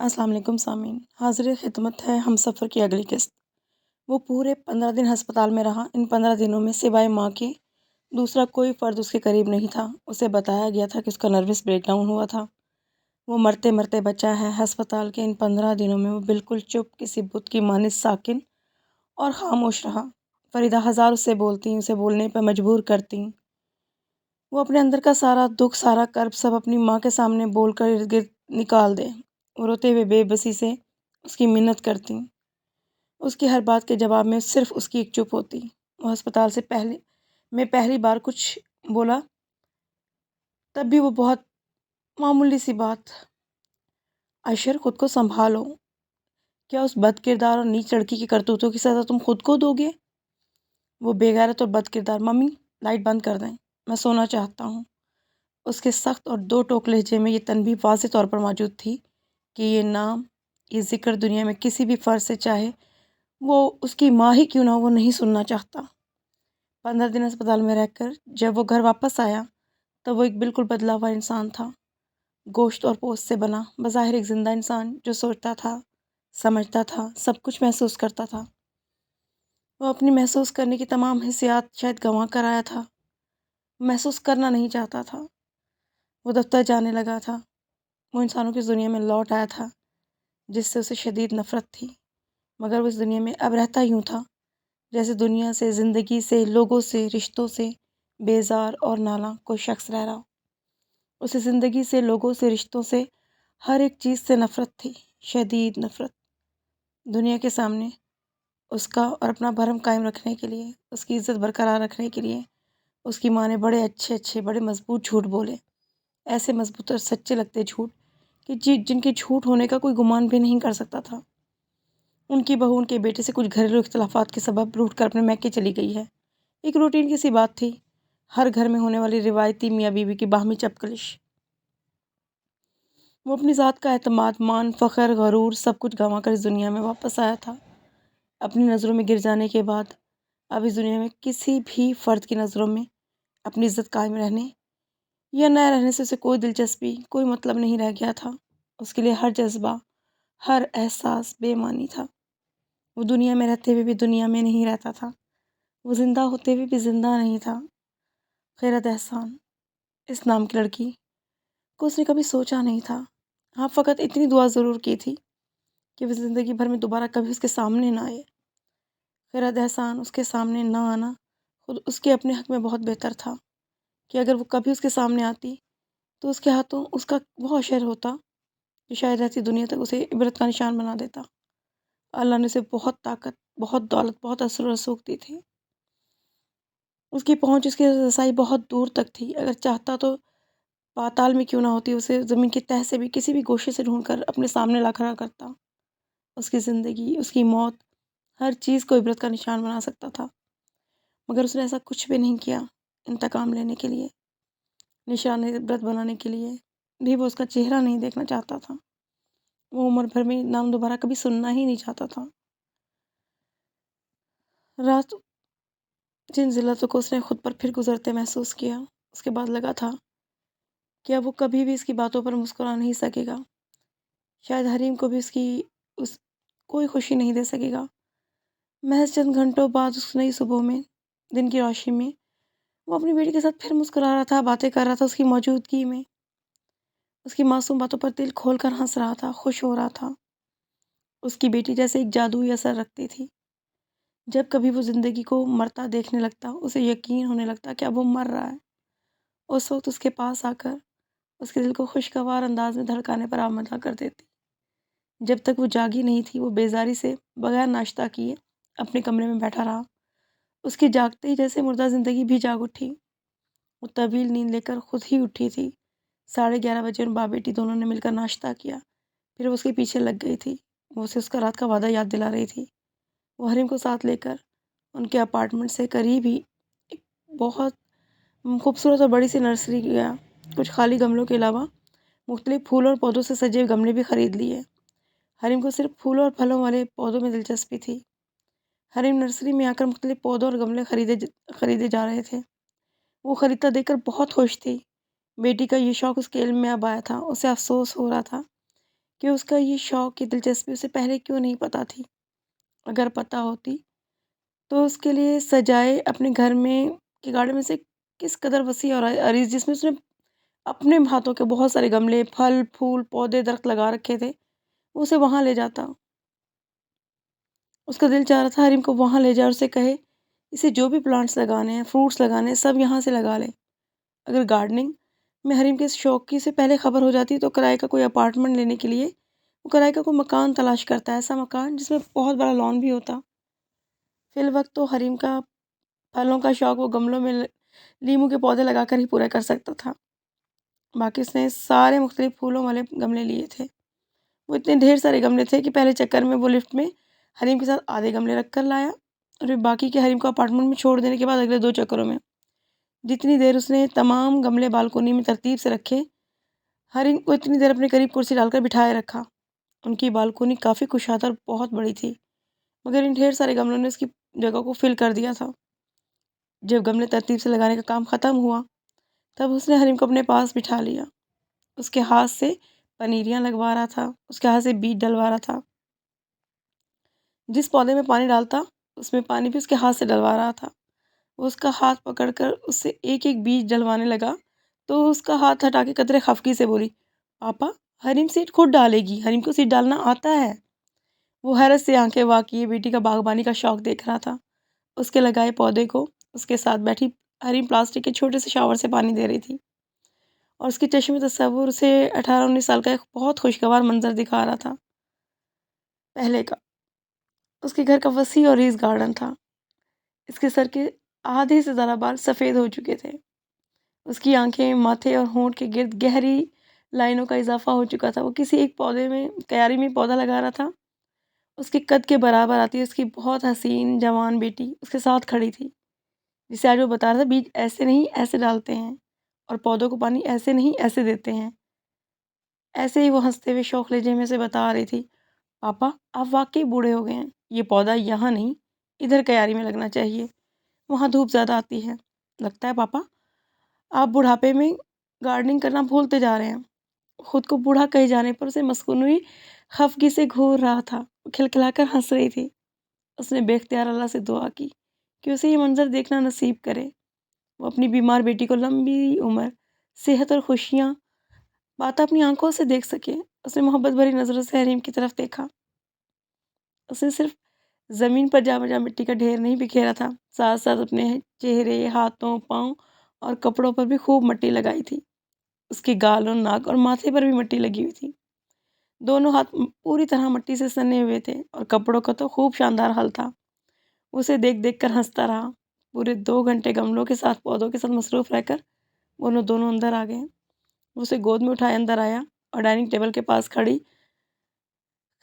السلام علیکم سامعین، حاضر خدمت ہے ہم سفر کی اگلی قسط۔ وہ پورے 15 دن ہسپتال میں رہا۔ ان 15 دنوں میں سوائے ماں کے دوسرا کوئی فرد اس کے قریب نہیں تھا۔ اسے بتایا گیا تھا کہ اس کا نروس بریک ڈاؤن ہوا تھا۔ وہ مرتے مرتے بچا ہے۔ ہسپتال کے ان 15 دنوں میں وہ بالکل چپ، کسی بت کی مانند ساکن اور خاموش رہا۔ فریدہ ہزار اس سے بولتیں، اسے بولنے پر مجبور کرتیں۔ وہ اپنے اندر کا سارا دکھ، سارا کرب سب اپنی ماں کے سامنے بول کر ارد گرد نکال دے۔ وہ روتے ہوئے بے بسی سے اس کی منت کرتیں۔ اس کی ہر بات کے جواب میں صرف اس کی ایک چپ ہوتی۔ وہ ہسپتال سے پہلی بار کچھ بولا، تب بھی وہ بہت معمولی سی بات: عشر، خود کو سنبھالو۔ کیا اس بد کردار اور نیچ لڑکی کی کرتوتوں کی سزا تم خود کو دو گے؟ وہ بے غیرت اور بد کردار: ممی، لائٹ بند کر دیں، میں سونا چاہتا ہوں۔ اس کے سخت اور دو ٹوک لہجے میں یہ تنبیہ واضح طور پر موجود تھی کہ یہ نام، یہ ذکر دنیا میں کسی بھی فرد سے، چاہے وہ اس کی ماں ہی کیوں نہ ہو، وہ نہیں سننا چاہتا۔ 15 دن اسپتال میں رہ کر جب وہ گھر واپس آیا تو وہ ایک بالکل بدلا ہوا انسان تھا، گوشت اور پوست سے بنا، بظاہر ایک زندہ انسان جو سوچتا تھا، سمجھتا تھا، سب کچھ محسوس کرتا تھا۔ وہ اپنی محسوس کرنے کی تمام حسیات شاید گنوا کر آیا تھا، محسوس کرنا نہیں چاہتا تھا۔ وہ دفتر جانے لگا تھا۔ وہ انسانوں کی دنیا میں لوٹ آیا تھا جس سے اسے شدید نفرت تھی، مگر وہ اس دنیا میں اب رہتا یوں تھا جیسے دنیا سے، زندگی سے، لوگوں سے، رشتوں سے بیزار اور نالاں کوئی شخص رہ رہا ہو۔ اسے زندگی سے، لوگوں سے، رشتوں سے، ہر ایک چیز سے نفرت تھی، شدید نفرت۔ دنیا کے سامنے اس کا اور اپنا بھرم قائم رکھنے کے لیے، اس کی عزت برقرار رکھنے کے لیے اس کی ماں نے بڑے اچھے بڑے مضبوط جھوٹ بولے، ایسے مضبوط اور سچے لگتے جھوٹ کہ جن کے جھوٹ ہونے کا کوئی گمان بھی نہیں کر سکتا تھا۔ ان کی بہو ان کے بیٹے سے کچھ گھریلو اختلافات کے سبب روٹھ کر اپنے میکے چلی گئی ہے۔ ایک روٹین کی سی بات تھی، ہر گھر میں ہونے والی روایتی میاں بیوی کی باہمی چپکلش۔ وہ اپنی ذات کا اعتماد، مان، فخر، غرور سب کچھ گنوا کر اس دنیا میں واپس آیا تھا۔ اپنی نظروں میں گر جانے کے بعد اب اس دنیا میں کسی بھی فرد کی نظروں میں اپنی عزت قائم رہنے یا نہ رہنے سے اسے کوئی دلچسپی، کوئی مطلب نہیں رہ گیا تھا۔ اس کے لیے ہر جذبہ، ہر احساس بے معنی تھا۔ وہ دنیا میں رہتے ہوئے بھی دنیا میں نہیں رہتا تھا، وہ زندہ ہوتے ہوئے بھی زندہ نہیں تھا۔ خیرت احسان، اس نام کی لڑکی کو اس نے کبھی سوچا نہیں تھا۔ ہاں، فقط اتنی دعا ضرور کی تھی کہ وہ زندگی بھر میں دوبارہ کبھی اس کے سامنے نہ آئے۔ خیرت احسان، اس کے سامنے نہ آنا خود اس کے اپنے حق میں بہت بہتر تھا کہ اگر وہ کبھی اس کے سامنے آتی تو اس کے ہاتھوں اس کا وہ عشر ہوتا جو شاید رہتی دنیا تک اسے عبرت کا نشان بنا دیتا۔ اللہ نے اسے بہت طاقت، بہت دولت، بہت اثر و رسوخ دی تھی۔ اس کی پہنچ، اس کی رسائی بہت دور تک تھی۔ اگر چاہتا تو پاتال میں کیوں نہ ہوتی، اسے زمین کی تہہ سے بھی، کسی بھی گوشے سے ڈھونڈ کر اپنے سامنے لا کھڑا کرتا۔ اس کی زندگی، اس کی موت، ہر چیز کو عبرت کا نشان بنا سکتا تھا، مگر اس نے ایسا کچھ بھی نہیں کیا۔ انتقام لینے کے لیے، نشان عبرت بنانے کے لیے بھی وہ اس کا چہرہ نہیں دیکھنا چاہتا تھا۔ وہ عمر بھر میں نام دوبارہ کبھی سننا ہی نہیں چاہتا تھا۔ رات جن ذلتوں کو اس نے خود پر پھر گزرتے محسوس کیا، اس کے بعد لگا تھا کہ اب وہ کبھی بھی اس کی باتوں پر مسکرا نہیں سکے گا۔ شاید حریم کو بھی اس کوئی خوشی نہیں دے سکے گا۔ محض چند گھنٹوں بعد اس نئی صبح میں، دن کی روشنی میں، وہ اپنی بیٹی کے ساتھ پھر مسکرا رہا تھا، باتیں کر رہا تھا، اس کی موجودگی میں، اس کی معصوم باتوں پر دل کھول کر ہنس رہا تھا، خوش ہو رہا تھا۔ اس کی بیٹی جیسے ایک جادوئی اثر رکھتی تھی۔ جب کبھی وہ زندگی کو مرتا دیکھنے لگتا، اسے یقین ہونے لگتا کہ اب وہ مر رہا ہے۔ اس وقت اس کے پاس آ کر اس کے دل کو خوشگوار انداز میں دھڑکانے پر آمادہ کر دیتی۔ جب تک وہ جاگی نہیں تھی، وہ بیزاری سے بغیر ناشتہ کیے اپنے کمرے میں بیٹھا رہا۔ اس کی جاگتے ہی جیسے مردہ زندگی بھی جاگ اٹھی۔ وہ طویل نیند لے کر خود ہی اٹھی تھی۔ 11:30 بجے ان باپ بیٹی دونوں نے مل کر ناشتہ کیا، پھر وہ اس کے پیچھے لگ گئی تھی۔ وہ اسے اس کا رات کا وعدہ یاد دلا رہی تھی۔ وہ حریم کو ساتھ لے کر ان کے اپارٹمنٹ سے قریب ہی ایک بہت خوبصورت اور بڑی سی نرسری گیا۔ کچھ خالی گملوں کے علاوہ مختلف پھولوں اور پودوں سے سجے گملے بھی خرید لیے۔ حریم کو صرف پھولوں اور پھلوں والے پودوں میں دلچسپی تھی۔ حریم نرسری میں آ کر مختلف پودوں اور گملے خریدے جا رہے تھے۔ وہ خریدتا دیکھ کر بہت خوش تھی۔ بیٹی کا یہ شوق اس کے علم میں اب آیا تھا۔ اسے افسوس ہو رہا تھا کہ اس کا یہ شوق کی دلچسپی اسے پہلے کیوں نہیں پتہ تھی۔ اگر پتہ ہوتی تو اس کے لیے سجائے اپنے گھر میں کے گارڈن میں سے کس قدر وسیع اور عریض، جس میں اس نے اپنے ہاتھوں کے بہت سارے گملے، پھل پھول پودے درخت لگا رکھے تھے، وہ اسے وہاں لے جاتا۔ اس کا دل چاہ رہا تھا حریم کو وہاں لے جائے اور اسے کہے اسے جو بھی پلانٹس لگانے ہیں، فروٹس لگانے ہیں، سب یہاں سے لگا لے۔ اگر گارڈننگ میں حریم کے اس شوق کی سے پہلے خبر ہو جاتی تو کرائے کا کوئی اپارٹمنٹ لینے کے لیے وہ کرائے کا کوئی مکان تلاش کرتا، ایسا مکان جس میں بہت بڑا لان بھی ہوتا۔ فی الوقت تو حریم کا پھلوں کا شوق وہ گملوں میں لیموں کے پودے لگا کر ہی پورا کر سکتا تھا۔ باقی اس نے سارے مختلف پھولوں والے گملے لیے تھے۔ وہ اتنے ڈھیر سارے گملے تھے کہ پہلے چکر میں وہ لفٹ میں حریم کے ساتھ آدھے گملے رکھ کر لایا، اور پھر باقی کے حریم کو اپارٹمنٹ میں چھوڑ دینے کے بعد اگلے 2 چکروں میں جتنی دیر اس نے تمام گملے بالکونی میں ترتیب سے رکھے، حریم کو اتنی دیر اپنے قریب کرسی ڈال کر بٹھائے رکھا۔ ان کی بالکونی کافی کشادہ اور بہت بڑی تھی، مگر ان ڈھیر سارے گملوں نے اس کی جگہ کو فل کر دیا تھا۔ جب گملے ترتیب سے لگانے کا کام ختم ہوا تب اس نے حریم کو اپنے پاس بٹھا لیا۔ اس کے ہاتھ سے پنیریاں لگوا رہا تھا، اس کے ہاتھ سے بیج ڈلوا رہا تھا۔ جس پودے میں پانی ڈالتا اس میں پانی بھی اس کے ہاتھ سے ڈلوا رہا تھا۔ وہ اس کا ہاتھ پکڑ کر اس سے ایک ایک بیج ڈلوانے لگا تو اس کا ہاتھ ہٹا کے قدرے خفگی سے بولی، پاپا حریم سیڈ خود ڈالے گی، حریم کو سیڈ ڈالنا آتا ہے۔ وہ حیرت سے آنکھیں وا کیے بیٹی کا باغبانی کا شوق دیکھ رہا تھا۔ اس کے لگائے پودے کو اس کے ساتھ بیٹھی حریم پلاسٹک کے چھوٹے سے شاور سے پانی دے رہی تھی، اور اس کی چشم تصور اسے 18-19 سال کا ایک بہت خوشگوار منظر دکھا رہا تھا۔ پہلے کا اس کے گھر کا وسیع اور ریز گارڈن تھا۔ اس کے سر کے آدھے سے زیادہ بال سفید ہو چکے تھے۔ اس کی آنکھیں، ماتھے اور ہونٹ کے گرد گہری لائنوں کا اضافہ ہو چکا تھا۔ وہ کسی ایک پودے میں کیاری میں پودا لگا رہا تھا۔ اس کے قد کے برابر آتی اس کی بہت حسین جوان بیٹی اس کے ساتھ کھڑی تھی، جسے آج وہ بتا رہا تھا بیج ایسے نہیں ایسے ڈالتے ہیں، اور پودوں کو پانی ایسے نہیں ایسے دیتے ہیں۔ ایسے ہی وہ ہنستے ہوئے شوق لہجے سے بتا رہی تھی، پاپا آپ واقعی بوڑھے ہو گئے ہیں، یہ پودا یہاں نہیں ادھر کیاری میں لگنا چاہیے، وہاں دھوپ زیادہ آتی ہے۔ لگتا ہے پاپا آپ بڑھاپے میں گارڈننگ کرنا بھولتے جا رہے ہیں۔ خود کو بوڑھا کہے جانے پر اسے مسکونی خفگی سے گھور رہا تھا۔ وہ کھلکھلا کر ہنس رہی تھی۔ اس نے بے اختیار اللہ سے دعا کی کہ اسے یہ منظر دیکھنا نصیب کرے، وہ اپنی بیمار بیٹی کو لمبی عمر، صحت اور خوشیاں پاتا اپنی آنکھوں سے دیکھ سکے۔ اس نے محبت بھری نظروں سے حریم کی طرف دیکھا۔ اس نے صرف زمین پر جا بجا مٹی کا ڈھیر نہیں بکھیرا تھا، ساتھ ساتھ اپنے چہرے، ہاتھوں، پاؤں اور کپڑوں پر بھی خوب مٹی لگائی تھی۔ اس کے گالوں، ناک اور ماتھے پر بھی مٹی لگی ہوئی تھی۔ دونوں ہاتھ پوری طرح مٹی سے سنے ہوئے تھے اور کپڑوں کا تو خوب شاندار حل تھا۔ اسے دیکھ دیکھ کر ہنستا رہا۔ پورے 2 گھنٹے گملوں کے ساتھ پودوں کے ساتھ مصروف رہ کر وہ دونوں اندر آ گئے۔ وہ اسے گود میں اٹھائے اندر آیا اور ڈائننگ ٹیبل کے پاس کھڑی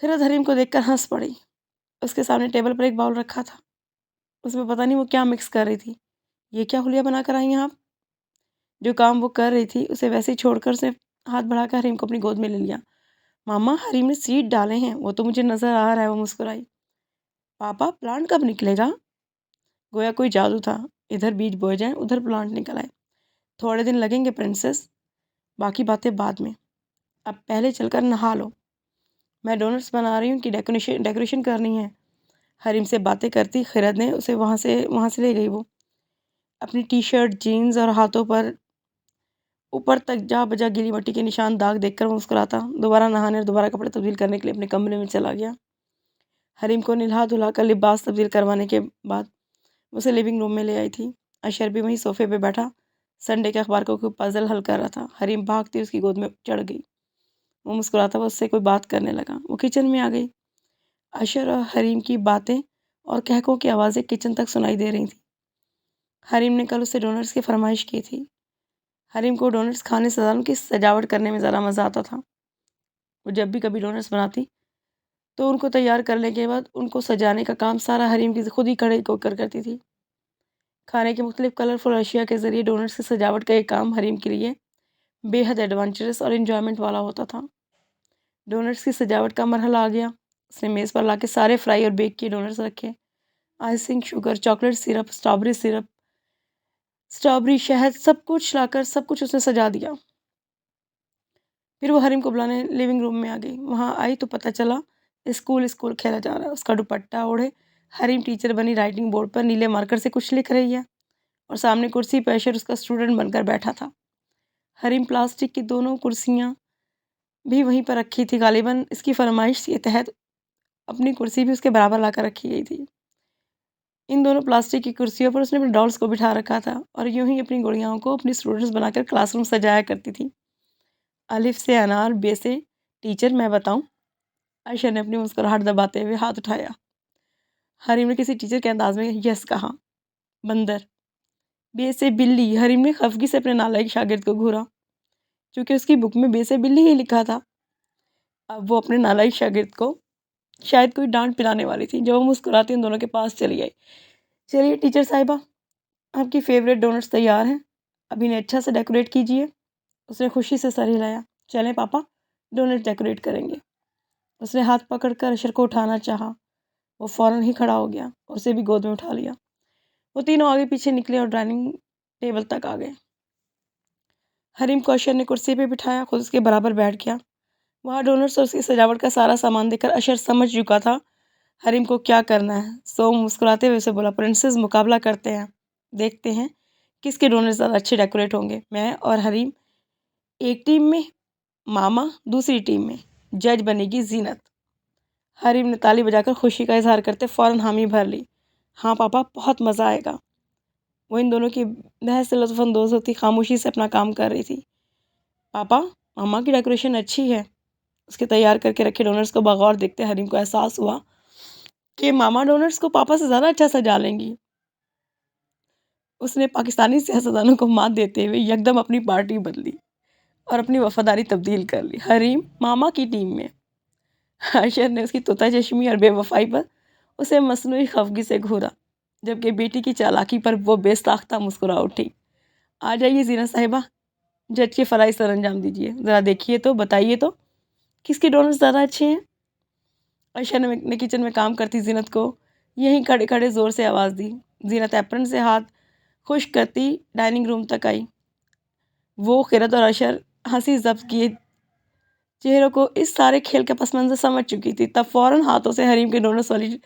خرد حریم کو دیکھ کر ہنس پڑی۔ اس کے سامنے ٹیبل پر ایک باؤل رکھا تھا، اس میں پتہ نہیں وہ کیا مکس کر رہی تھی۔ یہ کیا حلیہ بنا کر آئی ہیں آپ؟ جو کام وہ کر رہی تھی اسے ویسے ہی چھوڑ کر اسے ہاتھ بڑھا کر حریم کو اپنی گود میں لے لیا۔ ماما حریم نے سیڈ ڈالے ہیں، وہ تو مجھے نظر آ رہا ہے، وہ مسکرائی۔ پاپا پلانٹ کب نکلے گا؟ گویا کوئی جادو تھا، ادھر بیج بوئے جائیں ادھر پلانٹ نکل آئے۔ تھوڑے دن لگیں گے پرنسس، باقی باتیں بعد میں، اب پہلے چل کر نہا لو، میں ڈونٹس بنا رہی ہوں کہ ڈیکوریشن کرنی ہے۔ حریم سے باتیں کرتی خرد نے اسے وہاں سے لے گئی۔ وہ اپنی ٹی شرٹ، جینز اور ہاتھوں پر اوپر تک جا بجا گیلی مٹی کے نشان داغ دیکھ کر وہ مسکراتا دوبارہ نہانے اور دوبارہ کپڑے تبدیل کرنے کے لیے اپنے کمرے میں چلا گیا۔ حریم کو نہلا دھلا کر لباس تبدیل کروانے کے بعد اسے لیونگ روم میں لے آئی تھی۔ اشر بھی وہیں صوفے پہ بیٹھا سنڈے کے اخبار کو کوئی پزل حل کر رہا تھا۔ حریم بھاگتی اس کی گود میں چڑھ گئی۔ وہ مسکراتا ہوا اس سے کوئی بات کرنے لگا۔ وہ کچن میں آ گئی۔ اشر اور حریم کی باتیں اور کہکوں کی آوازیں کچن تک سنائی دے رہی تھیں۔ حریم نے کل اسے ڈونٹس کی فرمائش کی تھی۔ حریم کو ڈونٹس کھانے سے زیادہ ان کی سجاوٹ کرنے میں زیادہ مزہ آتا تھا۔ وہ جب بھی کبھی ڈونٹس بناتی تو ان کو تیار کرنے کے بعد ان کو سجانے کا کام سارا حریم کی خود ہی کھڑے ہو کر کرتی تھی۔ کھانے کے مختلف کلرفل اشیاء کے ذریعے ڈونٹس کی سجاوٹ کا یہ کام حریم کے لیے بے حد ایڈونچرس اور انجوائمنٹ والا ہوتا تھا۔ ڈونٹس کی سجاوٹ کا مرحلہ آ گیا۔ اس نے میز پر لا کے سارے فرائی اور بیک کیے ڈونٹس رکھے۔ Icing, sugar, chocolate syrup, strawberry, شہد، سب کچھ لا کر سب کچھ اس نے سجا دیا۔ پھر وہ حریم کو بلانے لیونگ روم میں آ گئی۔ وہاں آئی تو پتہ چلا اسکول کھیلا جا رہا ہے۔ اس کا دوپٹہ اوڑھے حریم ٹیچر بنی رائٹنگ بورڈ پر نیلے مارکر سے کچھ لکھ رہی ہے اور سامنے کرسی پہ عشر اس کا اسٹوڈنٹ بن کر بیٹھا تھا۔ حریم پلاسٹک کی دونوں کرسیاں بھی وہیں پر رکھی تھی، غالباً اس کی فرمائش کے تحت اپنی کرسی بھی اس کے برابر لا کر رکھی گئی تھی۔ ان دونوں پلاسٹک کی کرسیوں پر اس نے اپنے ڈالس کو بٹھا رکھا تھا اور یوں ہی اپنی گڑیاؤں کو اپنی اسٹوڈنٹس بنا کر کلاس روم سجایا کرتی تھی۔ الف سے انار، بے سے ٹیچر، میں بتاؤں؟ عائشہ نے اپنی مسکراہٹ دباتے ہوئے ہاتھ اٹھایا۔ حریم نے کسی ٹیچر کے انداز میں یس کہا۔ بندر۔ بے سے بلی۔ حریم نے خفگی سے اپنے نالائق شاگرد کو گھورا۔ چونکہ اس کی بک میں بے سے بلی ہی لکھا تھا، اب وہ اپنے نالائق شاگرد کو شاید کوئی ڈانٹ پلانے والی تھی، جو وہ مسکراتی ان دونوں کے پاس چلی آئی۔ چلیے ٹیچر صاحبہ، آپ کی فیوریٹ ڈونٹس تیار ہیں، اب انہیں اچھا سے ڈیکوریٹ کیجیے۔ اس نے خوشی سے سر ہلایا۔ چلیں پاپا، ڈونٹ ڈیکوریٹ کریں گے۔ اس نے ہاتھ پکڑ کر عشر کو اٹھانا چاہا، وہ فوراً ہی کھڑا ہو گیا اور اسے بھی گود میں اٹھا لیا۔ وہ تینوں آگے پیچھے نکلے اور ڈائننگ ٹیبل تک آ گئے۔ حریم کو عشر نے کرسی پہ بٹھایا، خود اس کے برابر بیٹھ گیا۔ وہاں ڈونٹس اور اس کی سجاوٹ کا سارا سامان دیکھ کر عشر سمجھ چکا تھا حریم کو کیا کرنا ہے، سو مسکراتے ہوئے اسے بولا، پرنسس، مقابلہ کرتے ہیں، دیکھتے ہیں کس کے ڈونٹس زیادہ اچھے ڈیکوریٹ ہوں گے۔ میں اور حریم ایک ٹیم میں، ماما دوسری ٹیم میں، جج بنے گی زینت۔ حریم نے تالی بجا کر خوشی کا اظہار کرتے فوراً حامی بھر لی۔ ہاں پاپا، بہت مزہ آئے گا۔ وہ ان دونوں کی بحث سے لطف اندوز ہوتی خاموشی سے اپنا کام کر رہی تھی۔ پاپا، ماما کی ڈیکوریشن اچھی ہے۔ اس کے تیار کر کے رکھے ڈونٹس کو بغور دیکھتے حریم کو احساس ہوا کہ ماما ڈونٹس کو پاپا سے زیادہ اچھا سجا لیں گی۔ اس نے پاکستانی سیاستدانوں کو مات دیتے ہوئے یکدم اپنی پارٹی بدلی اور اپنی وفاداری تبدیل کر لی، حریم ماما کی ٹیم میں۔ عائشہ نے اس کی طوطا چشمی اور بے وفائی پر اسے مصنوعی خفگی سے گھورا، جبکہ بیٹی کی چالاکی پر وہ بے ساختہ مسکرا اٹھی۔ آ جائیے زینت صاحبہ، جج کے فرائض سر انجام دیجیے، ذرا دیکھیے تو، بتائیے تو کس کے ڈونٹس زیادہ اچھے ہیں۔ عائشہ نے کچن میں کام کرتی زینت کو یہیں کھڑے کھڑے زور سے آواز دی۔ زینت ایپرن سے ہاتھ خشک کرتی ڈائننگ روم تک آئی۔ وہ خیرت اور عشر ہنسی ضبط کیے چہروں کو اس سارے کھیل کا پس منظر سمجھ چکی تھی، تب فوراً ہاتھوں سے حریم کے ڈونٹس والی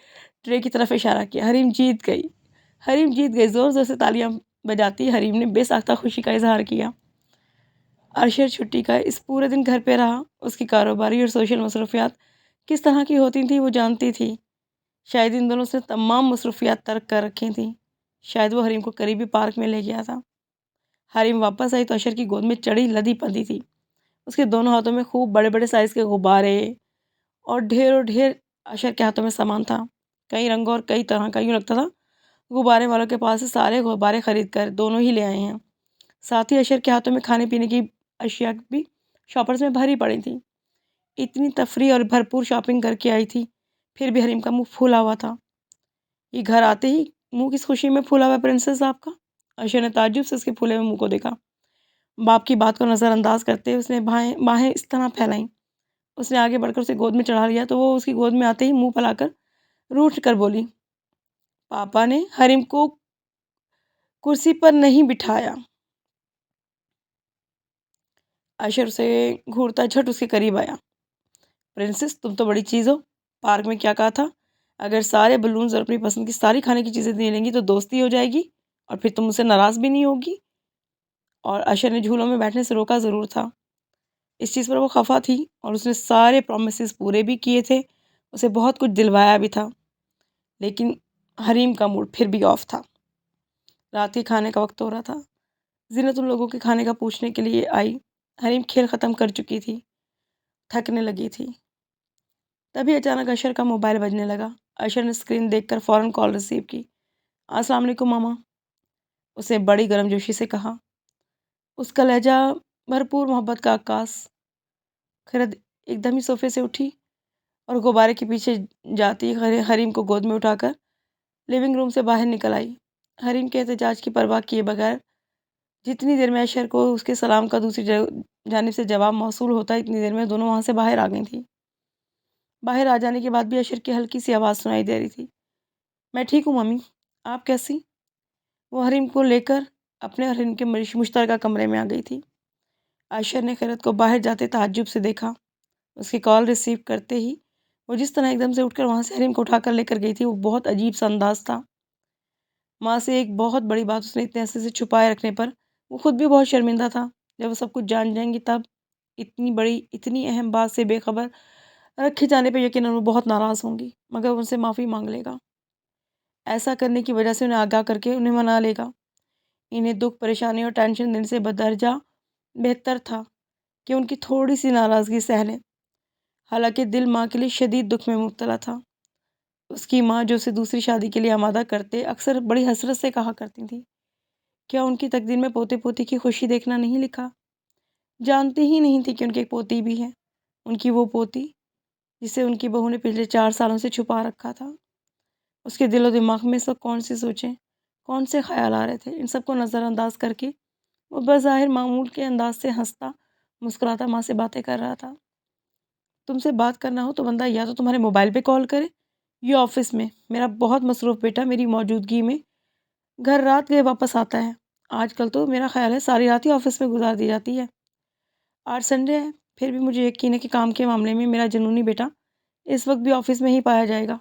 ٹرے کی طرف اشارہ کیا۔ حریم جیت گئی، حریم جیت گئی، زور زور سے تالیاں بجاتی حریم نے بے ساختہ خوشی کا اظہار کیا۔ عشر چھٹی کا اس پورے دن گھر پہ رہا۔ اس کی کاروباری اور سوشل مصروفیات کس طرح کی ہوتی تھیں وہ جانتی تھی۔ شاید ان دونوں سے تمام مصروفیات ترک کر رکھی تھیں، شاید وہ حریم کو قریبی پارک میں لے گیا تھا۔ حریم واپس آئی تو عشر کی گود میں چڑی لدی پدی تھی۔ اس کے دونوں ہاتھوں میں خوب بڑے بڑے سائز کے غبارے اور ڈھیر عشر کے ہاتھوں میں سامان تھا، کئی رنگوں اور کئی طرح کا۔ یوں لگتا تھا غبارے والوں کے پاس سے سارے غبارے خرید کر دونوں ہی لے آئے ہیں۔ ساتھ ہی عشر کے ہاتھوں میں کھانے پینے کی اشیاء بھی شاپرز میں بھری پڑی تھیں۔ اتنی تفریح اور بھرپور شاپنگ کر کے آئی تھی، پھر بھی حریم کا منہ پھولا ہوا تھا۔ یہ گھر آتے ہی منہ کس خوشی میں پھولا ہوا ہے پرنسس آپ کا؟ عائشہ نے تعجب سے اس کے پھولے ہوئے منہ کو دیکھا۔ باپ کی بات کو نظر انداز کرتے اس نے باہیں اس طرح پھیلائیں۔ اس نے آگے بڑھ کر اسے گود میں چڑھا لیا تو وہ اس کی گود میں آتے ہی منہ پھیلا کر روٹھ کر بولی، پاپا نے حریم کو کرسی پر نہیں بٹھایا۔ عائشہ اسے گھورتا جھٹ اس کے قریب آیا۔ پرنسس، تم تو بڑی چیز ہو، پارک میں کیا کہا تھا، اگر سارے بلونز اور اپنی پسند کی ساری کھانے کی چیزیں دے لیں گی تو دوستی ہو جائے گی اور پھر تم مجھ سے ناراض بھی نہیں ہوگی۔ اور عائشہ نے جھولوں میں بیٹھنے سے روکا ضرور تھا، اس چیز پر وہ خفا تھی اور اس نے سارے پرومسز پورے بھی کیے تھے، اسے بہت کچھ دلوایا بھی تھا، لیکن حریم کا موڈ پھر بھی آف تھا۔ رات کے کھانے کا وقت ہو رہا تھا۔ زینت ان لوگوں کے کھانے کا پوچھنے کے لیے آئی۔ حریم کھیل ختم کر چکی تھی، تھکنے لگی تھی۔ تبھی اچانک عشر کا موبائل بجنے لگا۔ عشر نے اسکرین دیکھ کر فوراً کال ریسیو کی۔ السلام علیکم ماما، اسے بڑی گرم جوشی سے کہا۔ اس کا لہجہ بھرپور محبت کا عکاس۔ خیرت ایک دم ہی صوفے سے اٹھی اور غبارے کے پیچھے جاتی حریم کو گود میں اٹھا کر لیونگ روم سے باہر نکل آئی، حریم کے احتجاج کی پرواہ کیے بغیر۔ جتنی دیر میں عشر کو اس کے سلام کا دوسری جانب سے جواب موصول ہوتا، اتنی دیر میں دونوں وہاں سے باہر آ گئی تھیں۔ باہر آ جانے کے بعد بھی عشر کی ہلکی سی آواز سنائی دے رہی تھی، میں ٹھیک ہوں ممی، آپ کیسی؟ وہ حریم کو لے کر اپنے اور حریم کے مشترکہ کمرے میں آ گئی تھی۔ عائشہ نے خیرت کو باہر جاتے تعجب سے دیکھا۔ اس کی کال ریسیو کرتے ہی وہ جس طرح ایک دم سے اٹھ کر وہاں سے حریم کو اٹھا کر لے کر گئی تھی، وہ بہت عجیب سا انداز تھا۔ ماں سے ایک بہت بڑی بات اس نے اتنے عرصے سے چھپائے رکھنے پر وہ خود بھی بہت شرمندہ تھا۔ جب وہ سب کچھ جان جائیں گی تب اتنی بڑی اتنی اہم بات سے بے خبر رکھے جانے پہ یقیناً وہ بہت ناراض ہوں گی، مگر ان سے معافی مانگ لے گا۔ ایسا کرنے کی وجہ سے انہیں آگاہ کر کے انہیں منا لے گا۔ انہیں دکھ، پریشانی اور ٹینشن دینے سے بدرجہ بہتر تھا کہ ان کی تھوڑی سی ناراضگی سہ لیں۔ حالانکہ دل ماں کے لیے شدید دکھ میں مبتلا تھا۔ اس کی ماں جو اسے دوسری شادی کے لیے آمادہ کرتے اکثر بڑی حسرت سے کہا کرتی تھی، کیا ان کی تقدیر میں پوتے پوتی کی خوشی دیکھنا نہیں لکھا؟ جانتی ہی نہیں تھی کہ ان کی ایک پوتی بھی ہے، ان کی وہ پوتی جسے ان کی بہو نے پچھلے 4 سالوں سے چھپا رکھا تھا۔ اس کے دل و دماغ میں اس وقت کون سی سوچیں، کون سے خیال آ رہے تھے، ان سب کو نظر انداز کر کے وہ بظاہر معمول کے انداز سے ہنستا مسکراتا ماں سے باتیں کر رہا تھا۔ تم سے بات کرنا ہو تو بندہ یا تو تمہارے موبائل پہ کال کرے یا آفس میں، میرا بہت مصروف بیٹا میری موجودگی میں گھر رات گئے واپس آتا ہے۔ آج کل تو میرا خیال ہے ساری رات ہی آفس میں گزار دی جاتی ہے۔ آج سنڈے ہے، پھر بھی مجھے یقین ہے کہ کام کے معاملے میں میرا جنونی بیٹا اس وقت بھی آفس میں ہی پایا جائے گا۔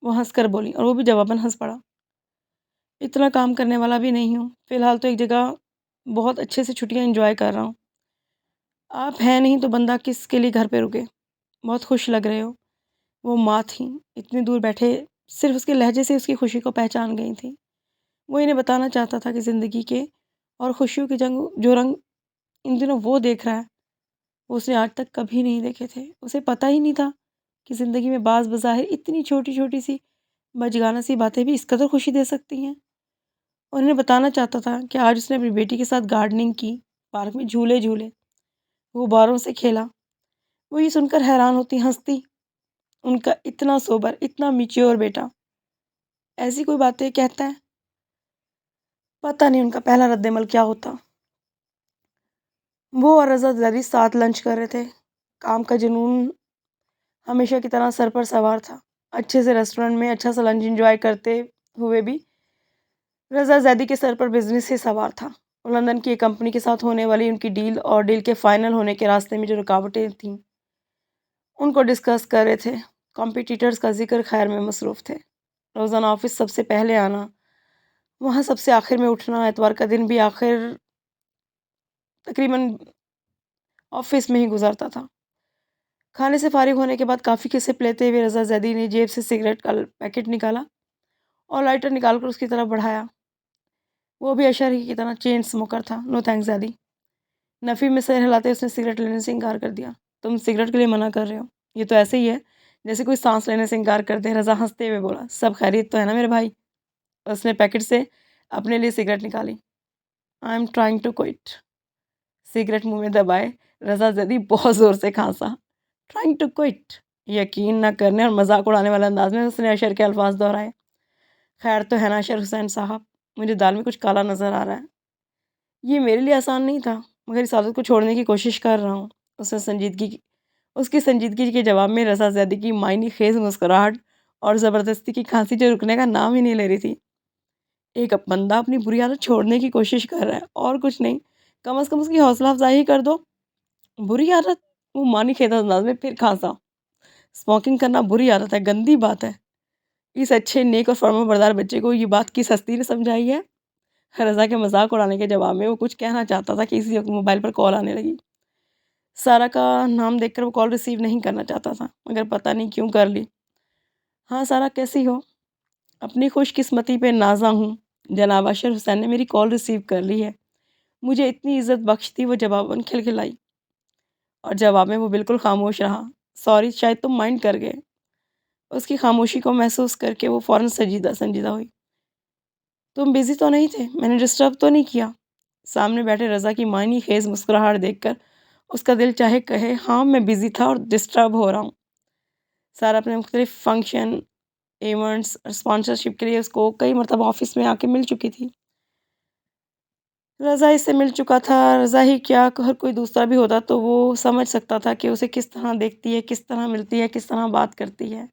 وہ ہنس کر بولی اور وہ بھی جواباً ہنس پڑا۔ اتنا کام کرنے والا بھی نہیں ہوں، فی الحال تو ایک جگہ بہت اچھے سے چھٹیاں انجوائے کر رہا ہوں۔ آپ ہیں نہیں تو بندہ کس کے لیے گھر پہ رکے؟ بہت خوش لگ رہے ہو۔ وہ ماں تھیں، اتنی دور بیٹھے صرف اس کے لہجے سے اس کی خوشی کو پہچان گئی تھیں۔ وہ انہیں بتانا چاہتا تھا کہ زندگی کے اور خوشیوں کے جو رنگ ان دنوں وہ دیکھ رہا ہے وہ اس نے آج تک کبھی نہیں دیکھے تھے۔ اسے پتہ ہی نہیں تھا کہ زندگی میں بعض بظاہر اتنی چھوٹی چھوٹی سی بچگانہ سی باتیں بھی اس قدر خوشی دے سکتی ہیں۔ اور انہیں بتانا چاہتا تھا کہ آج اس نے اپنی بیٹی کے ساتھ گارڈننگ کی، پارک میں جھولے جھولے، غباروں سے کھیلا۔ وہ یہ سن کر حیران ہوتی، ہنستی، ان کا اتنا سوبر، اتنا میچیور بیٹا ایسی کوئی باتیں کہتا ہے؟ پتہ نہیں ان کا پہلا رد عمل کیا ہوتا۔ وہ اور رضا زیدی ساتھ لنچ کر رہے تھے۔ کام کا جنون ہمیشہ کی طرح سر پر سوار تھا۔ اچھے سے ریسٹورنٹ میں اچھا سا لنچ انجوائے کرتے ہوئے بھی رضا زیدی کے سر پر بزنس ہی سوار تھا۔ لندن کی ایک کمپنی کے ساتھ ہونے والی ان کی ڈیل اور ڈیل کے فائنل ہونے کے راستے میں جو رکاوٹیں تھیں ان کو ڈسکس کر رہے تھے۔ کمپیٹیٹرز کا ذکر خیر میں مصروف تھے۔ روزانہ آفس سب سے پہلے آنا، وہاں سب سے آخر میں اٹھنا، اتوار کا دن بھی آخر تقریباً آفس میں ہی گزرتا تھا۔ کھانے سے فارغ ہونے کے بعد کافی کی سپ لیتے ہوئے رضا زیدی نے جیب سے سگریٹ کا پیکٹ نکالا اور لائٹر نکال کر اس کی طرف بڑھایا۔ وہ بھی اشر ہی کی طرح چین اسموکر تھا۔ نو تھینکس زیدی۔ نفی میں سر ہلاتے اس نے سگریٹ لینے سے انکار کر دیا۔ تم سگریٹ کے لیے منع کر رہے ہو؟ یہ تو ایسے ہی ہے جیسے کوئی سانس لینے سے انکار کر دے۔ رضا ہنستے ہوئے بولا، سب خیریت تو ہے نا میرے بھائی؟ اس نے پیکٹ سے اپنے لیے سگریٹ نکالی۔ I'm trying to quit. Cigarette منہ میں دبائے رضا زیدی بہت زور سے کھانسا۔ Trying to quit? یقین نہ کرنے اور مذاق اڑانے والے انداز میں اس نے اشر کے الفاظ دہرائے۔ خیر تو ہے نا اشر حسین صاحب؟ مجھے دال میں کچھ کالا نظر آ رہا ہے۔ یہ میرے لیے آسان نہیں تھا، مگر اس عادت کو چھوڑنے کی کوشش کر رہا ہوں۔ اس کی سنجیدگی کے جواب میں رضا زیدی کی معنی خیز مسکراہٹ اور زبردستی کی کھانسی جو رکنے کا نام ہی نہیں لے رہی تھی۔ ایک بندہ اپنی بری عادت چھوڑنے کی کوشش کر رہا ہے اور کچھ نہیں، کم از کم اس کی حوصلہ افزائی کر دو۔ بری عادت؟ وہ معنی خیز انداز میں پھر کھانسا۔ اسموکنگ کرنا بری عادت ہے، گندی بات ہے۔ اس اچھے نیک اور فرما بردار بچے کو یہ بات کس ہستی نے سمجھائی ہے؟ رضا کے مذاق اڑانے کے جواب میں وہ کچھ کہنا چاہتا تھا کہ اسی وقت موبائل پر کال آنے لگی۔ سارا کا نام دیکھ کر وہ کال ریسیو نہیں کرنا چاہتا تھا، مگر پتہ نہیں کیوں کر لی۔ ہاں سارا، کیسی ہو؟ اپنی خوش قسمتی پہ نازاں ہوں، جناب اشر حسین نے میری کال ریسیو کر لی ہے، مجھے اتنی عزت بخشتی۔ وہ جواباً کھلکھلائی اور جواب میں وہ بالکل خاموش رہا۔ سوری، شاید تم مائنڈ کر گئے۔ اس کی خاموشی کو محسوس کر کے وہ فوراً سنجیدہ ہوئی۔ تم بزی تو نہیں تھے؟ میں نے ڈسٹرب تو نہیں کیا؟ سامنے بیٹھے رضا کی معنی خیز مسکراہٹ دیکھ کر اس کا دل چاہے کہے ہاں میں بزی تھا اور ڈسٹرب ہو رہا ہوں۔ سارا اپنے مختلف فنکشن، ایونٹس اور اسپانسرشپ کے لیے اس کو کئی مرتبہ آفس میں آ کے مل چکی تھی۔ رضا اس سے مل چکا تھا۔ رضا ہی کیا، ہر کوئی دوسرا بھی ہوتا تو وہ سمجھ سکتا تھا کہ اسے کس طرح دیکھتی ہے، کس طرح ملتی ہے، کس طرح بات کرتی ہے،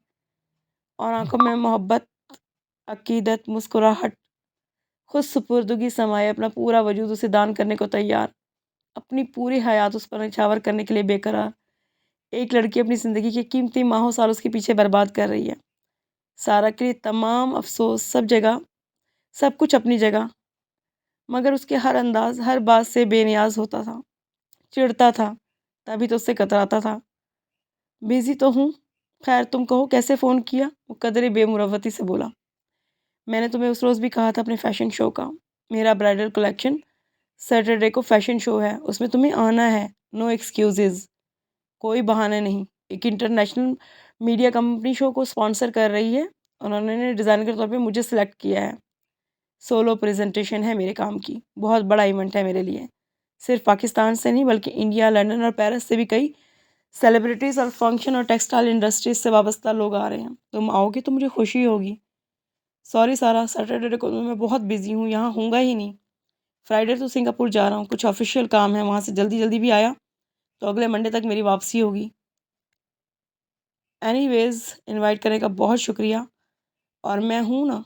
اور آنکھوں میں محبت، عقیدت، مسکراہٹ، خود سپردگی سمائے اپنا پورا وجود اسے دان کرنے کو تیار۔ اپنی پوری حیات اس پر نچھاور کرنے کے لیے بے قرار۔ ایک لڑکی اپنی زندگی کے قیمتی ماہوں سال اس کے پیچھے برباد کر رہی ہے۔ سارا کے لیے تمام افسوس سب جگہ، سب کچھ اپنی جگہ، مگر اس کے ہر انداز ہر بات سے بے نیاز ہوتا تھا، چڑھتا تھا، تبھی تو اس سے کتراتا تھا۔ بیزی تو ہوں، خیر تم کہو کیسے فون کیا؟ وہ قدرے بے مروتی سے بولا۔ میں نے تمہیں اس روز بھی کہا تھا اپنے فیشن شو کا، میرا برائڈل کلیکشن سیٹرڈے کو فیشن شو ہے، اس میں تمہیں آنا ہے، نو ایکسکیوزز، کوئی بہانے نہیں۔ ایک انٹرنیشنل میڈیا کمپنی شو کو اسپانسر کر رہی ہے، انہوں نے ڈیزائنر کے طور پہ مجھے سلیکٹ کیا ہے۔ سولو پریزنٹیشن ہے میرے کام کی، بہت بڑا ایونٹ ہے میرے لیے، صرف پاکستان سے نہیں بلکہ انڈیا، لنڈن اور پیرس سے بھی کئی سیلیبریٹیز اور فنکشن اور ٹیکسٹائل انڈسٹریز سے وابستہ لوگ آ رہے ہیں۔ تم آؤ گے تو مجھے خوشی ہوگی۔ سوری سارا، سیٹرڈے کو میں بہت بزی ہوں، یہاں ہوں گا ہی نہیں۔ فرائیڈے تو سنگاپور جا رہا ہوں، کچھ آفیشیل کام ہے، وہاں سے جلدی جلدی بھی آیا تو اگلے منڈے تک میری واپسی ہوگی۔ اینی ویز انوائٹ کرنے کا بہت شکریہ، اور میں ہوں نا،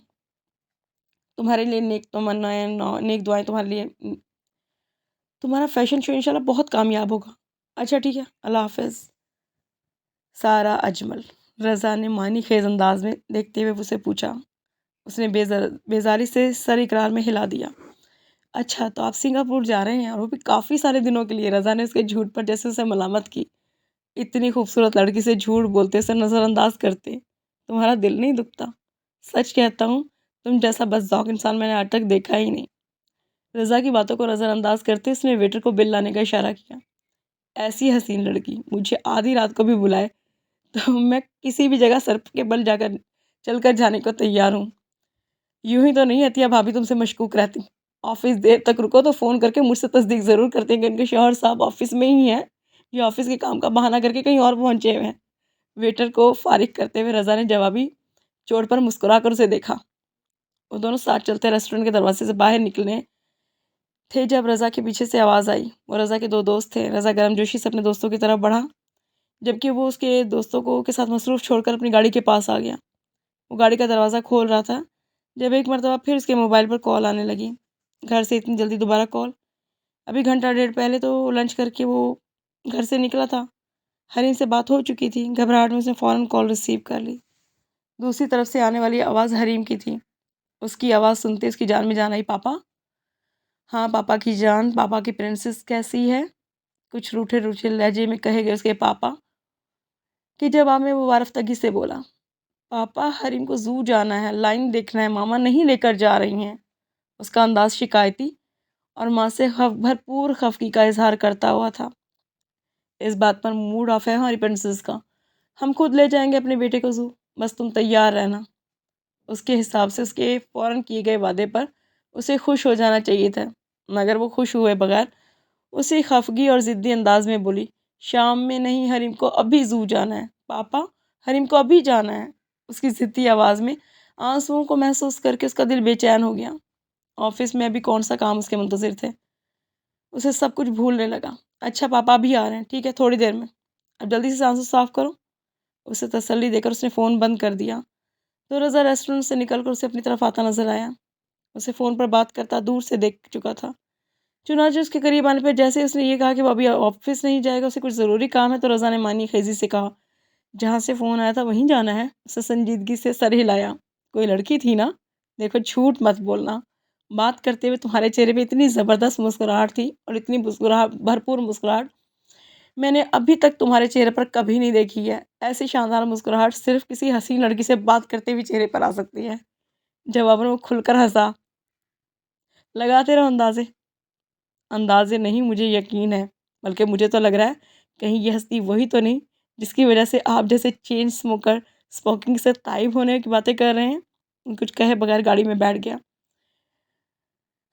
تمہارے لیے نیک تمنائیں، نیک دعائیں تمہارے لیے۔ تمہارا فیشن شو انشاءاللہ بہت کامیاب ہوگا۔ اچھا ٹھیک ہے، اللہ حافظ۔ سارا اجمل، رضا نے معنی خیز انداز میں دیکھتے ہوئے اسے پوچھا۔ اس نے بیزاری سے سر اقرار میں ہلا دیا۔ اچھا تو آپ سنگاپور جا رہے ہیں، اور وہ بھی کافی سارے دنوں کے لیے؟ رضا نے اس کے جھوٹ پر جیسے اسے ملامت کی۔ اتنی خوبصورت لڑکی سے جھوٹ بولتے، اسے نظر انداز کرتے، تمہارا دل نہیں دکھتا؟ سچ کہتا ہوں، تم جیسا بدذوق انسان میں نے آج تک دیکھا ہی نہیں۔ رضا کی باتوں کو نظر انداز کرتے اس نے ویٹر کو بل لانے کا اشارہ کیا۔ ایسی حسین لڑکی مجھے آدھی رات کو بھی بلائے تو میں کسی بھی جگہ سر کے بل چل کر جانے کو تیار ہوں۔ یوں ہی تو نہیں عطیہ بھابھی تم سے مشکوک رہتی؟ آفس دیر تک رکو تو فون کر کے مجھ سے تصدیق ضرور کرتے ہیں کہ ان کے شوہر صاحب آفس میں ہی ہیں، یہ آفس کے کام کا بہانہ کر کے کہیں اور پہنچے ہوئے ہیں۔ ویٹر کو فارغ کرتے ہوئے رضا نے جوابی چوڑ پر مسکرا کر اسے دیکھا۔ وہ دونوں ساتھ چلتے ریسٹورنٹ کے دروازے سے باہر نکلنے تھے جب رضا کے پیچھے سے آواز آئی۔ وہ رضا کے دو دوست تھے۔ رضا گرم جوشی سے اپنے دوستوں کی طرف بڑھا، جبکہ وہ اس کے دوستوں کو کے ساتھ مصروف چھوڑ کر اپنی گاڑی کے پاس آ گیا۔ وہ گاڑی کا دروازہ کھول رہا تھا جب ایک مرتبہ پھر اس کے موبائل پر کال آنے لگی۔ گھر سے اتنی جلدی دوبارہ کال؟ ابھی گھنٹہ ڈیڑھ پہلے تو لنچ کر کے وہ گھر سے نکلا تھا، حریم سے بات ہو چکی تھی۔ گھبراہٹ میں اس نے فوراً کال ریسیو کر لی۔ دوسری طرف سے آنے والی آواز حریم کی تھی۔ اس کی آواز سنتے اس کی جان میں جان آئی۔ پاپا؟ ہاں پاپا کی جان، پاپا کی پرنسس کیسی ہے؟ کچھ روٹھے روٹھے لہجے میں کہے گئے اس کے پاپا کہ جواب میں وہ وارفتگی سے بولا، پاپا حریم کو زو جانا ہے، لائن دیکھنا ہے، ماما نہیں لے کر جا رہی ہیں۔ اس کا انداز شکایتی اور ماں سے بھرپور خفگی کا اظہار کرتا ہوا تھا۔ اس بات پر موڈ آف ہے ہماری پرنسس کا، ہم خود لے جائیں گے اپنے بیٹے کو زو، بس تم تیار رہنا۔ اس کے حساب سے اس کے فوراً کیے گئے وعدے پر اسے خوش ہو جانا چاہیے تھا، مگر وہ خوش ہوئے بغیر اسی خفگی اور ضدی انداز میں بولی، شام میں نہیں، حریم کو ابھی زو جانا ہے پاپا، حریم کو ابھی جانا ہے۔ اس کی ضدی آواز میں آنسوؤں کو محسوس کر کے اس کا دل بے چین ہو گیا۔ آفس میں ابھی کون سا کام اس کے منتظر تھے، اسے سب کچھ بھولنے لگا۔ اچھا پاپا ابھی آ رہے ہیں، ٹھیک ہے تھوڑی دیر میں، اب جلدی سے آنسو صاف کرو۔ اسے تسلی دے کر اس نے فون بند کر دیا تو رضا ریسٹورنٹ سے نکل کر اسے اپنی طرف آتا نظر آیا۔ اسے فون پر بات کرتا دور سے دیکھ چکا تھا، چنانچہ اس کے قریب آنے پر جیسے اس نے یہ کہا کہ وہ ابھی آفس نہیں جائے گا، اسے کچھ ضروری کام ہے، تو رضا نے معنی خیزی سے کہا، جہاں سے فون آیا تھا وہیں جانا ہے؟ اسے سنجیدگی سے سر ہلایا۔ کوئی لڑکی تھی نا؟ دیکھو جھوٹ مت بولنا، بات کرتے ہوئے تمہارے چہرے پہ اتنی زبردست مسکراہٹ تھی، اور اتنی بھرپور مسکراہٹ میں نے ابھی تک تمہارے چہرے پر کبھی نہیں دیکھی ہے۔ ایسی شاندار مسکراہٹ صرف کسی حسین لڑکی سے بات کرتے ہوئے چہرے پر آ سکتی ہے۔ جواب میں وہ کھل کر ہنسا، لگاتے رہو اندازے نہیں، مجھے یقین ہے، بلکہ مجھے تو لگ رہا ہے کہیں یہ ہستی وہی تو نہیں جس کی وجہ سے آپ جیسے چین اسموکر اسموکنگ سے تائب ہونے کی باتیں کر رہے ہیں۔ کچھ کہے بغیر گاڑی میں بیٹھ گیا۔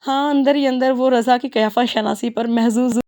ہاں اندر ہی اندر وہ رضا کی قیافہ شناسی پر محظوظ